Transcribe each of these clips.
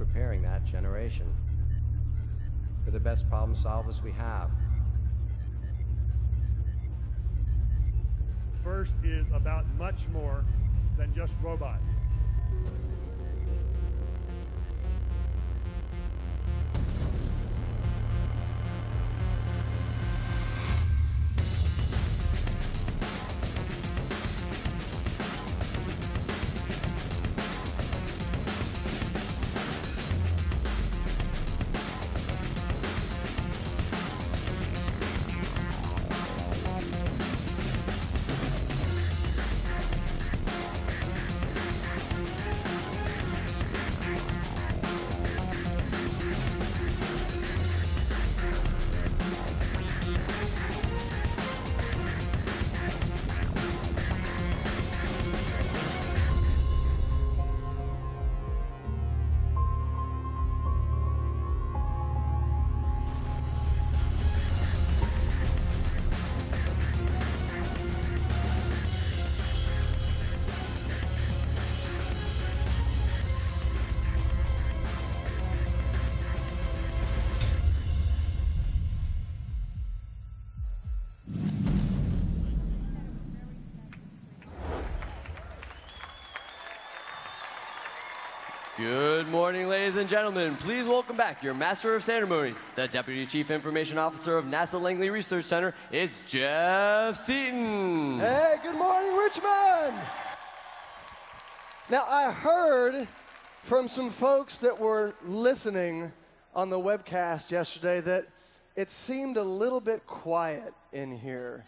preparing that generation for the best problem solvers we have. FIRST is about much more than just robots. Good morning, ladies and gentlemen. Please welcome back your Master of Ceremonies, the Deputy Chief Information Officer of NASA Langley Research Center. It's Jeff Seaton. Hey, good morning, Richmond. Now, I heard from some folks that were listening on the webcast yesterday that it seemed a little bit quiet in here.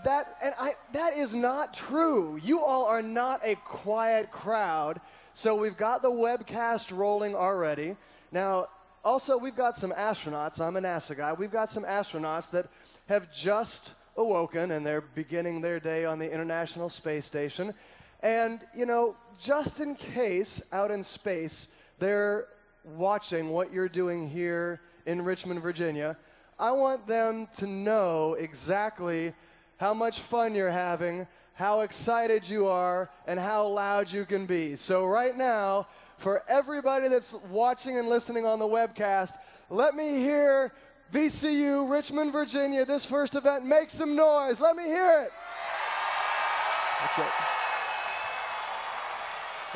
That is not true. You all are not a quiet crowd. So we've got the webcast rolling already. Now, also, we've got some astronauts. I'm a NASA guy. We've got some astronauts that have just awoken, and they're beginning their day on the International Space Station. And, you know, just in case out in space they're watching what you're doing here in Richmond, Virginia, I want them to know exactly how much fun you're having, how excited you are, and how loud you can be. So right now, for everybody that's watching and listening on the webcast, let me hear VCU, Richmond, Virginia, this first event. Make some noise. Let me hear it. That's it.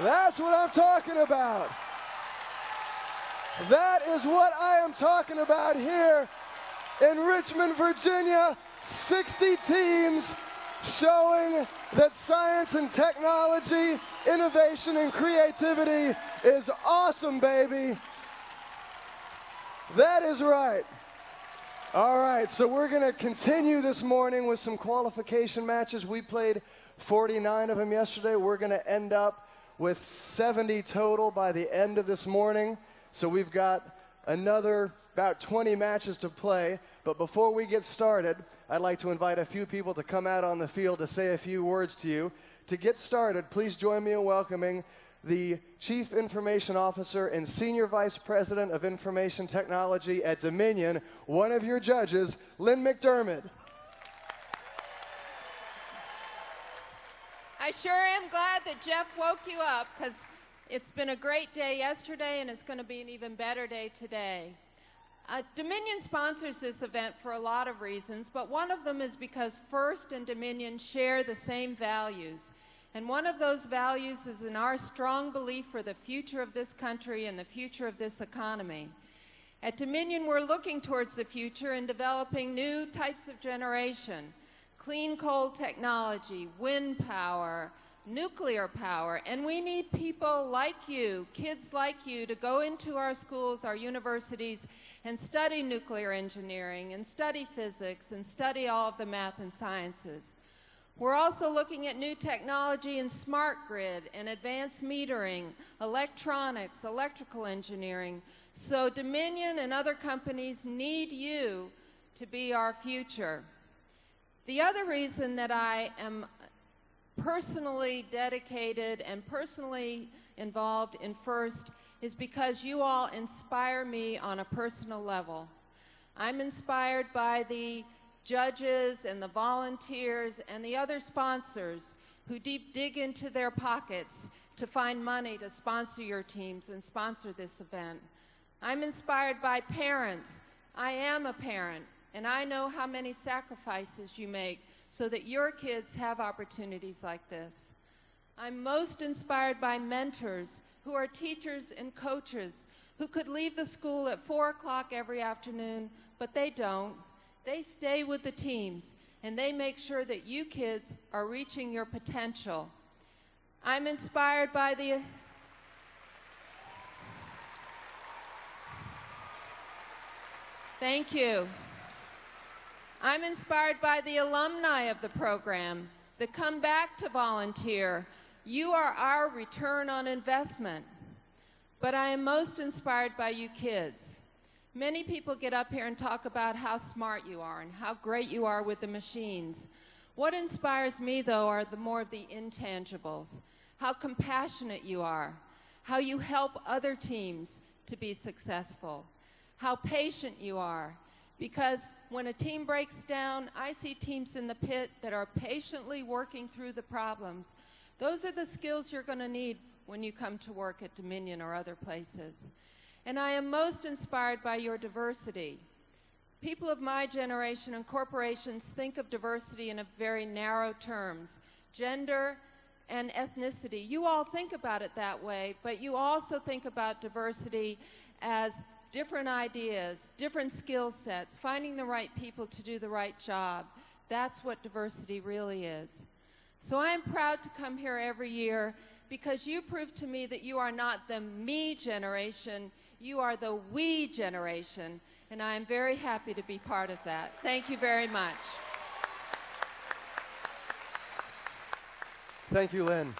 That's what I'm talking about. That is what I am talking about here in Richmond, Virginia. 60 teams showing that science and technology, innovation and creativity is awesome, baby. That is right. All right, so we're going to continue this morning with some qualification matches. We played 49 of them yesterday. We're going to end up with 70 total by the end of this morning. So we've got another about 20 matches to play. But before we get started, I'd like to invite a few people to come out on the field to say a few words to you. To get started, please join me in welcoming the Chief Information Officer and Senior Vice President of Information Technology at Dominion, one of your judges, Lynn McDermott. I sure am glad that Jeff woke you up, because it's been a great day yesterday and it's going to be an even better day today. Dominion sponsors this event for a lot of reasons, but one of them is because FIRST and Dominion share the same values. And one of those values is in our strong belief for the future of this country and the future of this economy. At Dominion, we're looking towards the future and developing new types of generation, clean coal technology, wind power, nuclear power, and we need people like you, kids like you, to go into our schools, our universities, and study nuclear engineering, and study physics, and study all of the math and sciences. We're also looking at new technology in smart grid and advanced metering, electronics, electrical engineering. So Dominion and other companies need you to be our future. The other reason that I am personally dedicated and personally involved in FIRST is because you all inspire me on a personal level. I'm inspired by the judges and the volunteers and the other sponsors who dig into their pockets to find money to sponsor your teams and sponsor this event. I'm inspired by parents. I am a parent, and I know how many sacrifices you make so that your kids have opportunities like this. I'm most inspired by mentors who are teachers and coaches who could leave the school at 4 o'clock every afternoon, but they don't. They stay with the teams, and they make sure that you kids are reaching your potential. I'm inspired by the... Thank you. I'm inspired by the alumni of the program that come back to volunteer. You are our return on investment. But I am most inspired by you kids. Many people get up here and talk about how smart you are and how great you are with the machines. What inspires me, though, are more of the intangibles. How compassionate you are, how you help other teams to be successful, how patient you are. Because when a team breaks down, I see teams in the pit that are patiently working through the problems. Those are the skills you're going to need when you come to work at Dominion or other places. And I am most inspired by your diversity. People of my generation and corporations think of diversity in a very narrow terms, gender and ethnicity. You all think about it that way, but you also think about diversity as different ideas, different skill sets, finding the right people to do the right job. That's what diversity really is. So I am proud to come here every year because you prove to me that you are not the me generation, you are the we generation, and I am very happy to be part of that. Thank you very much. Thank you, Lynn.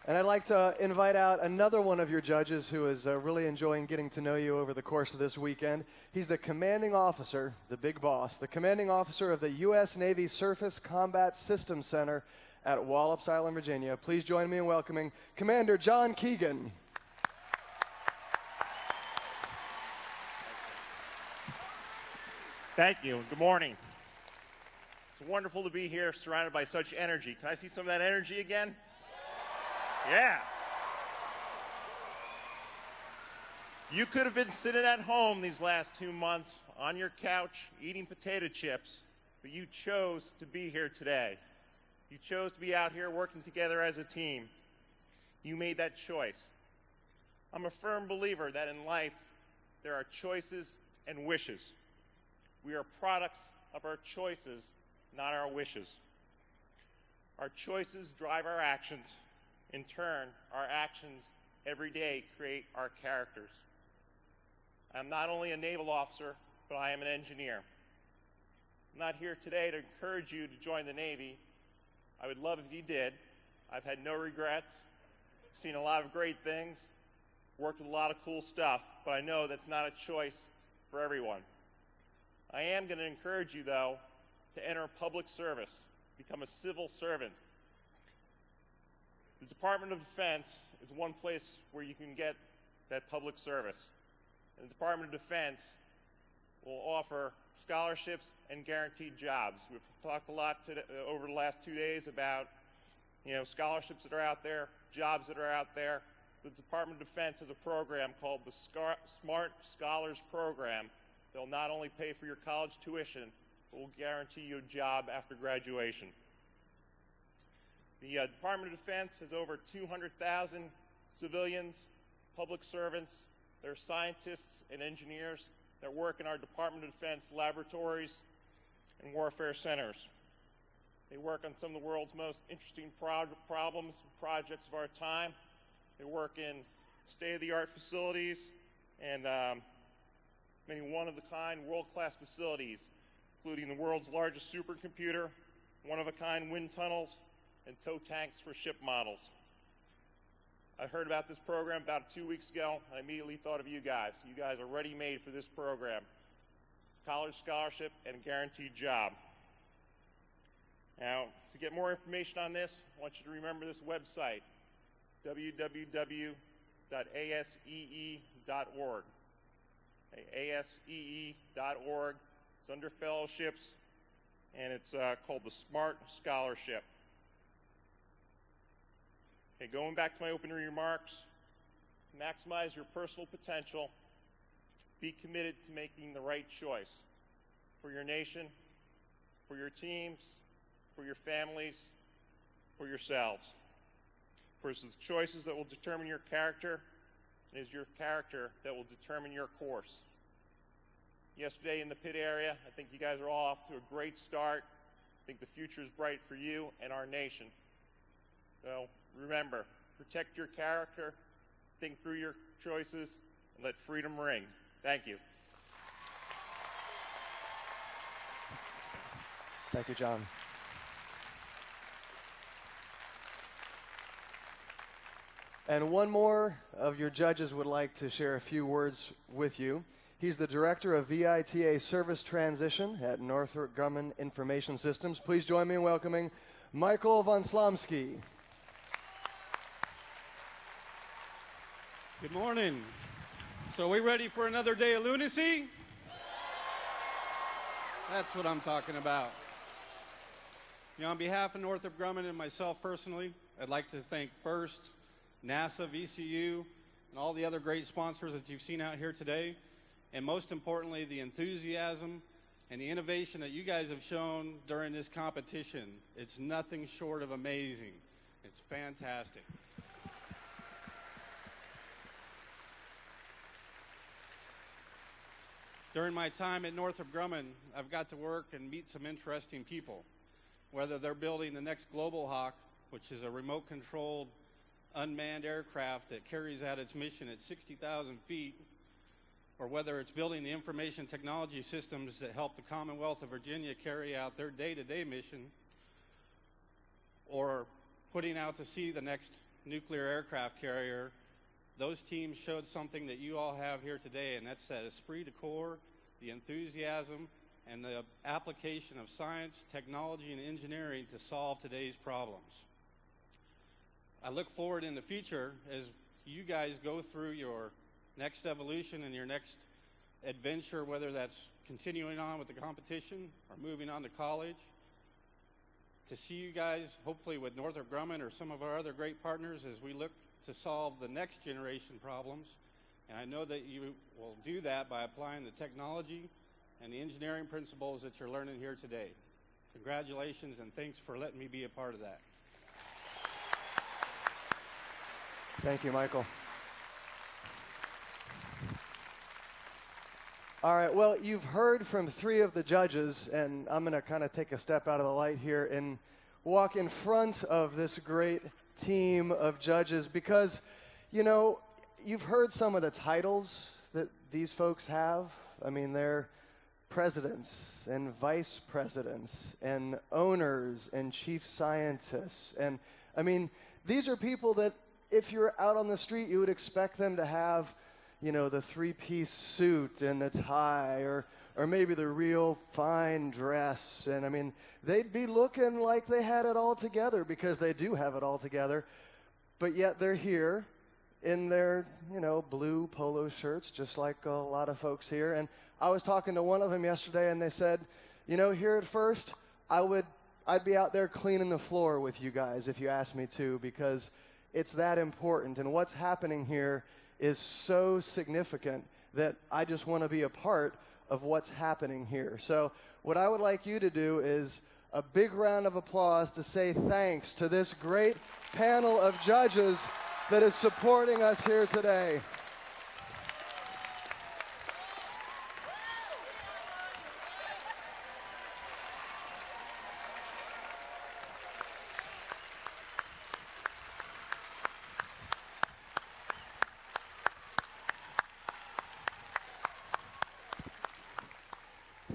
And I'd like to invite out another one of your judges who is really enjoying getting to know you over the course of this weekend. He's the commanding officer, the big boss, the commanding officer of the U.S. Navy Surface Combat Systems Center at Wallops Island, Virginia. Please join me in welcoming Commander John Keegan. Thank you, and good morning. It's wonderful to be here surrounded by such energy. Can I see some of that energy again? Yeah. You could have been sitting at home these last 2 months on your couch eating potato chips, but you chose to be here today. You chose to be out here working together as a team. You made that choice. I'm a firm believer that in life there are choices and wishes. We are products of our choices, not our wishes. Our choices drive our actions. In turn, our actions every day create our characters. I'm not only a naval officer, but I am an engineer. I'm not here today to encourage you to join the Navy. I would love if you did. I've had no regrets, seen a lot of great things, worked with a lot of cool stuff, but I know that's not a choice for everyone. I am going to encourage you, though, to enter public service, become a civil servant. The Department of Defense is one place where you can get that public service. And the Department of Defense will offer scholarships and guaranteed jobs. We've talked a lot today, over the last 2 days about scholarships that are out there, jobs that are out there. The Department of Defense has a program called the Smart Scholars Program. They'll not only pay for your college tuition, but will guarantee you a job after graduation. The Department of Defense has over 200,000 civilians, public servants. There are scientists and engineers that work in our Department of Defense laboratories and warfare centers. They work on some of the world's most interesting problems and projects of our time. They work in state-of-the-art facilities and many one-of-a-kind, world-class facilities, including the world's largest supercomputer, one-of-a-kind wind tunnels, and tow tanks for ship models. I heard about this program about 2 weeks ago, and I immediately thought of you guys. You guys are ready-made for this program. College scholarship and a guaranteed job. Now, to get more information on this, I want you to remember this website, www.asee.org. asee.org. It's under fellowships, and it's called the Smart Scholarship. Okay, going back to my opening remarks, maximize your personal potential. Be committed to making the right choice for your nation, for your teams, for your families, for yourselves. For it's the choices that will determine your character, and it is your character that will determine your course. Yesterday in the pit area, I think you guys are all off to a great start. I think the future is bright for you and our nation. So remember, protect your character, think through your choices, and let freedom ring. Thank you. Thank you, John. And one more of your judges would like to share a few words with you. He's the Director of VITA Service Transition at Northrop Grumman Information Systems. Please join me in welcoming Michael von Slomsky. Good morning. So are we ready for another day of lunacy? That's what I'm talking about. You know, on behalf of Northrop Grumman and myself personally, I'd like to thank first NASA, VCU, and all the other great sponsors that you've seen out here today, and most importantly, the enthusiasm and the innovation that you guys have shown during this competition. It's nothing short of amazing. It's fantastic. During my time at Northrop Grumman, I've got to work and meet some interesting people, whether they're building the next Global Hawk, which is a remote-controlled unmanned aircraft that carries out its mission at 60,000 feet, or whether it's building the information technology systems that help the Commonwealth of Virginia carry out their day-to-day mission, or putting out to sea the next nuclear aircraft carrier. Those teams showed something that you all have here today, and that's that esprit de corps, the enthusiasm, and the application of science, technology, and engineering to solve today's problems. I look forward in the future as you guys go through your next evolution and your next adventure, whether that's continuing on with the competition or moving on to college, to see you guys hopefully with Northrop Grumman or some of our other great partners as we look to solve the next generation problems. And I know that you will do that by applying the technology and the engineering principles that you're learning here today. Congratulations, and thanks for letting me be a part of that. Thank you, Michael. All right, well, you've heard from three of the judges, and I'm going to kind of take a step out of the light here and walk in front of this great team of judges because, you know, you've heard some of the titles that these folks have. I mean, they're presidents and vice presidents and owners and chief scientists. And, I mean, these are people that if you're out on the street, you would expect them to have, you know, the three-piece suit and the tie or maybe the real fine dress. And, I mean, they'd be looking like they had it all together because they do have it all together. But yet they're here in their, you know, blue polo shirts, just like a lot of folks here. And I was talking to one of them yesterday, and they said, you know, here at First, I'd be out there cleaning the floor with you guys if you asked me to, because it's that important. And what's happening here is so significant that I just want to be a part of what's happening here. So what I would like you to do is a big round of applause to say thanks to this great panel of judges that is supporting us here today.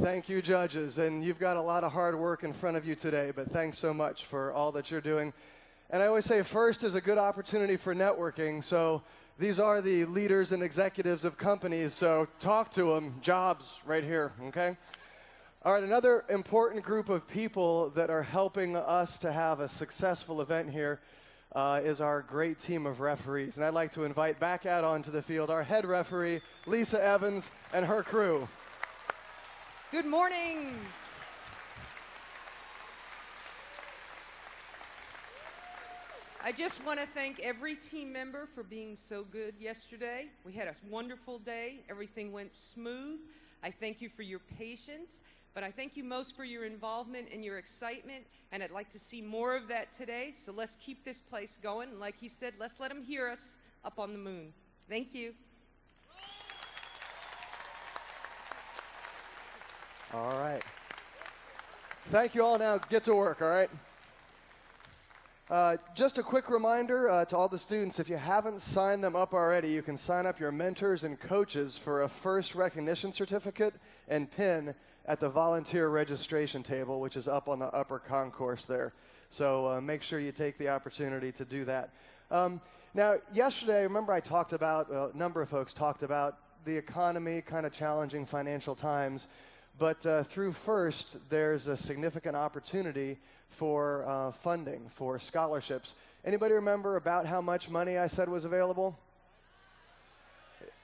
Thank you, judges, and you've got a lot of hard work in front of you today, but thanks so much for all that you're doing. And I always say First is a good opportunity for networking, so these are the leaders and executives of companies, so talk to them. Jobs right here, okay? All right, another important group of people that are helping us to have a successful event here is our great team of referees. And I'd like to invite back out onto the field our head referee, Lisa Evans, and her crew. Good morning. I just want to thank every team member for being so good yesterday. We had a wonderful day. Everything went smooth. I thank you for your patience, but I thank you most for your involvement and your excitement, and I'd like to see more of that today, so let's keep this place going. And like he said, let's let them hear us up on the moon. Thank you. All right. Thank you all. Now get to work, all right? Just a quick reminder to all the students, if you haven't signed them up already, you can sign up your mentors and coaches for a first recognition certificate and pin at the volunteer registration table, which is up on the upper concourse there. So make sure you take the opportunity to do that. Now, yesterday, remember I talked about, a number of folks talked about the economy, kind of challenging financial times. But through FIRST, there's a significant opportunity for funding, for scholarships. Anybody remember about how much money I said was available?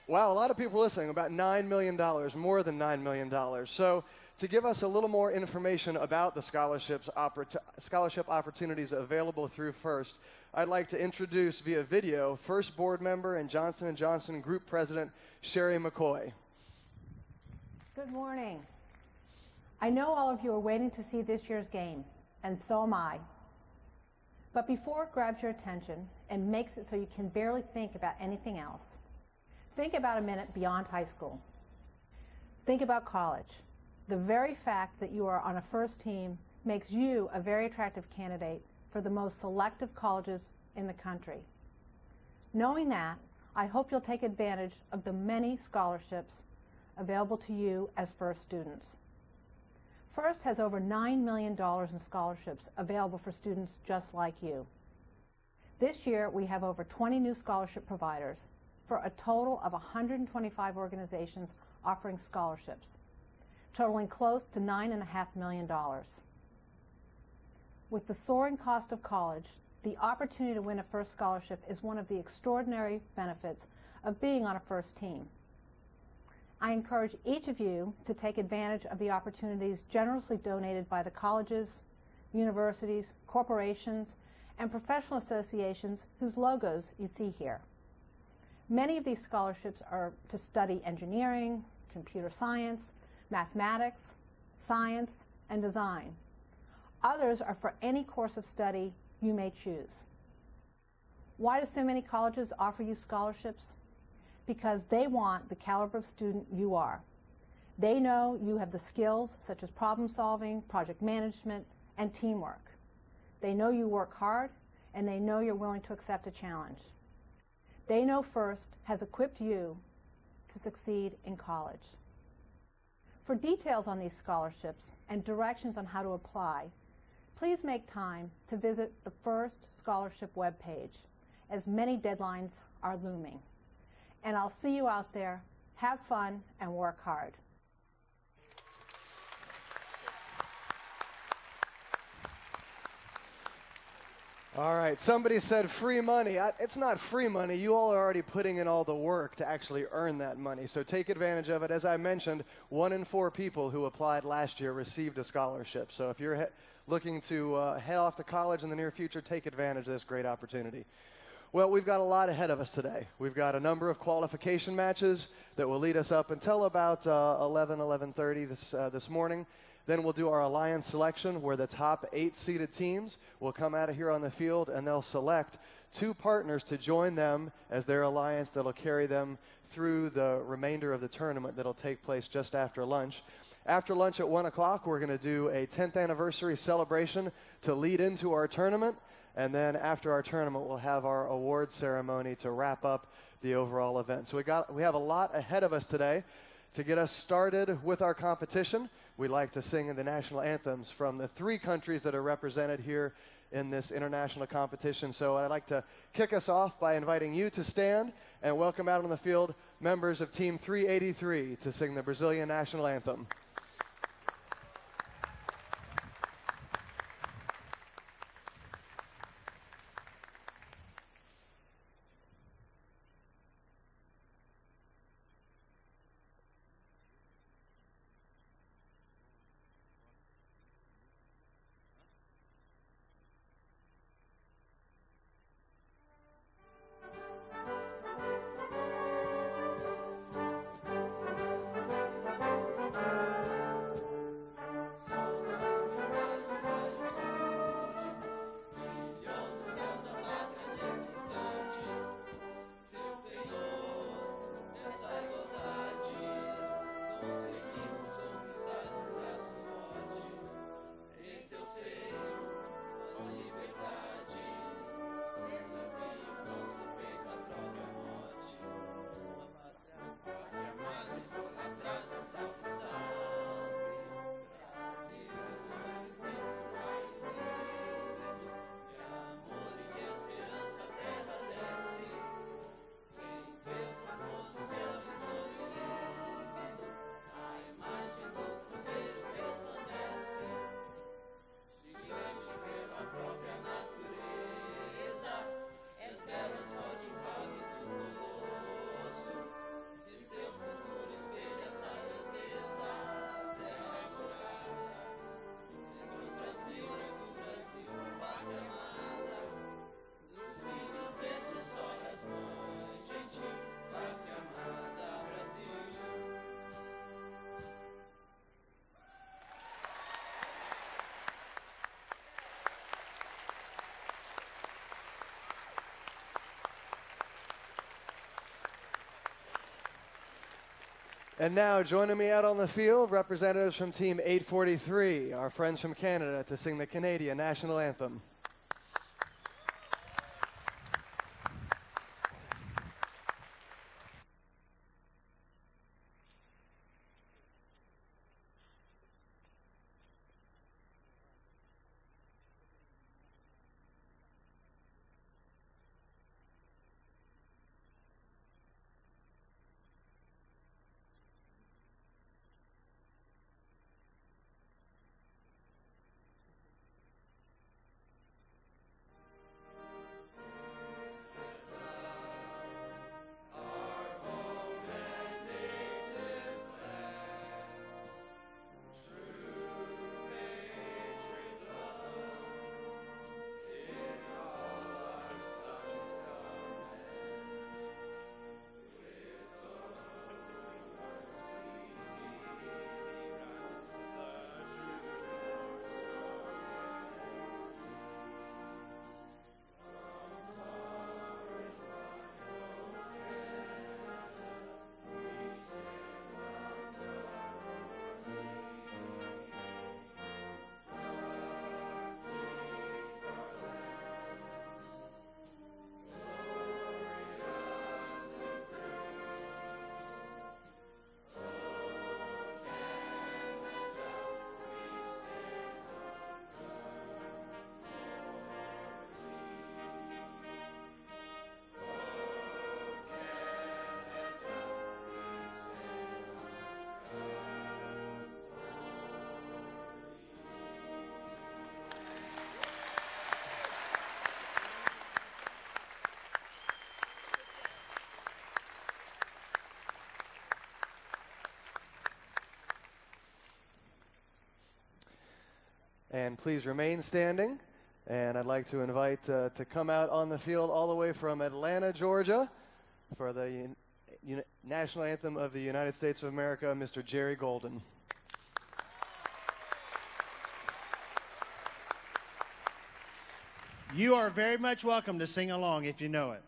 Wow, a lot of people listening, about $9 million, more than $9 million. So to give us a little more information about the scholarship opportunities available through FIRST, I'd like to introduce via video FIRST board member and Johnson & Johnson Group President Sherry McCoy. Good morning. I know all of you are waiting to see this year's game, and so am I. But before it grabs your attention and makes it so you can barely think about anything else, think about a minute beyond high school. Think about college. The very fact that you are on a FIRST team makes you a very attractive candidate for the most selective colleges in the country. Knowing that, I hope you'll take advantage of the many scholarships available to you as FIRST students. FIRST has over $9 million in scholarships available for students just like you. This year, we have over 20 new scholarship providers for a total of 125 organizations offering scholarships, totaling close to $9.5 million. With the soaring cost of college, the opportunity to win a FIRST scholarship is one of the extraordinary benefits of being on a FIRST team. I encourage each of you to take advantage of the opportunities generously donated by the colleges, universities, corporations, and professional associations whose logos you see here. Many of these scholarships are to study engineering, computer science, mathematics, science, and design. Others are for any course of study you may choose. Why do so many colleges offer you scholarships? Because they want the caliber of student you are. They know you have the skills such as problem solving, project management, and teamwork. They know you work hard, and they know you're willing to accept a challenge. They know FIRST has equipped you to succeed in college. For details on these scholarships and directions on how to apply, please make time to visit the FIRST Scholarship webpage, as many deadlines are looming. And I'll see you out there. Have fun and work hard. All right, somebody said free money. It's not free money. You all are already putting in all the work to actually earn that money. So take advantage of it. As I mentioned, 1 in 4 people who applied last year received a scholarship. So if you're looking to head off to college in the near future, take advantage of this great opportunity. Well, we've got a lot ahead of us today. We've got a number of qualification matches that will lead us up until about 11:30 this morning. Then we'll do our alliance selection, where the top 8 seeded teams will come out of here on the field, and they'll select 2 partners to join them as their alliance that'll carry them through the remainder of the tournament that'll take place just after lunch. After lunch at 1 o'clock, we're going to do a 10th anniversary celebration to lead into our tournament. And then after our tournament, we'll have our award ceremony to wrap up the overall event. So we have a lot ahead of us today. To get us started with our competition, we'd like to sing the national anthems from the 3 countries that are represented here in this international competition. So I'd like to kick us off by inviting you to stand and welcome out on the field members of Team 383 to sing the Brazilian national anthem. And now, joining me out on the field, representatives from Team 843, our friends from Canada, to sing the Canadian National Anthem. And please remain standing. And I'd like to invite to come out on the field all the way from Atlanta, Georgia, for the National Anthem of the United States of America, Mr. Jerry Golden. You are very much welcome to sing along if you know it.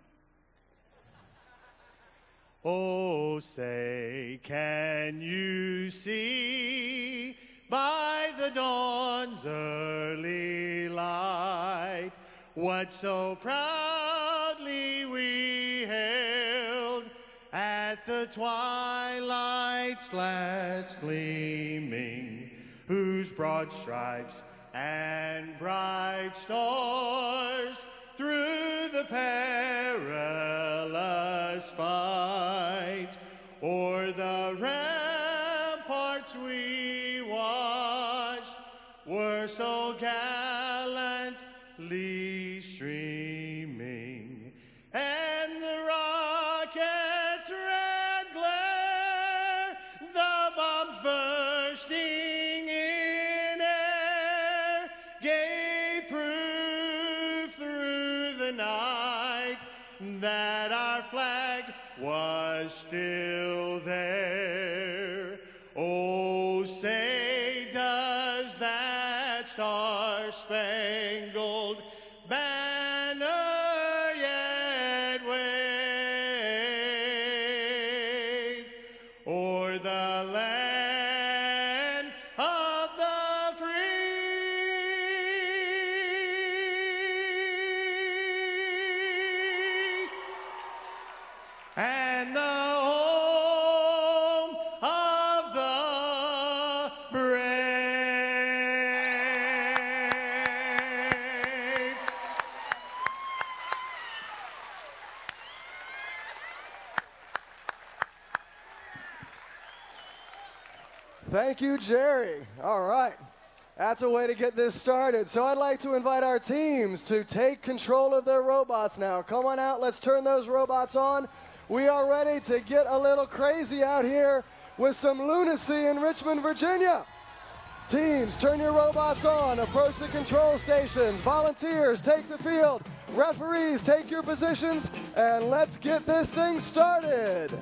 Oh, say, can you see by the dawn's early light what so proudly we hailed at the twilight's last gleaming, whose broad stripes and bright stars through the perilous fight o'er the ramparts we watched were so gallantly streaming, and the rocket's red glare, the bombs bursting in air, gave proof through the night that our flag was still there. Oh, say, does that star-spangled banner yet wave o'er the land of the free and the home of the brave? Thank you, Jerry. All right. That's a way to get this started. So I'd like to invite our teams to take control of their robots now. Come on out. Let's turn those robots on. We are ready to get a little crazy out here with some lunacy in Richmond, Virginia. Teams, turn your robots on. Approach the control stations. Volunteers, take the field. Referees, take your positions. And let's get this thing started.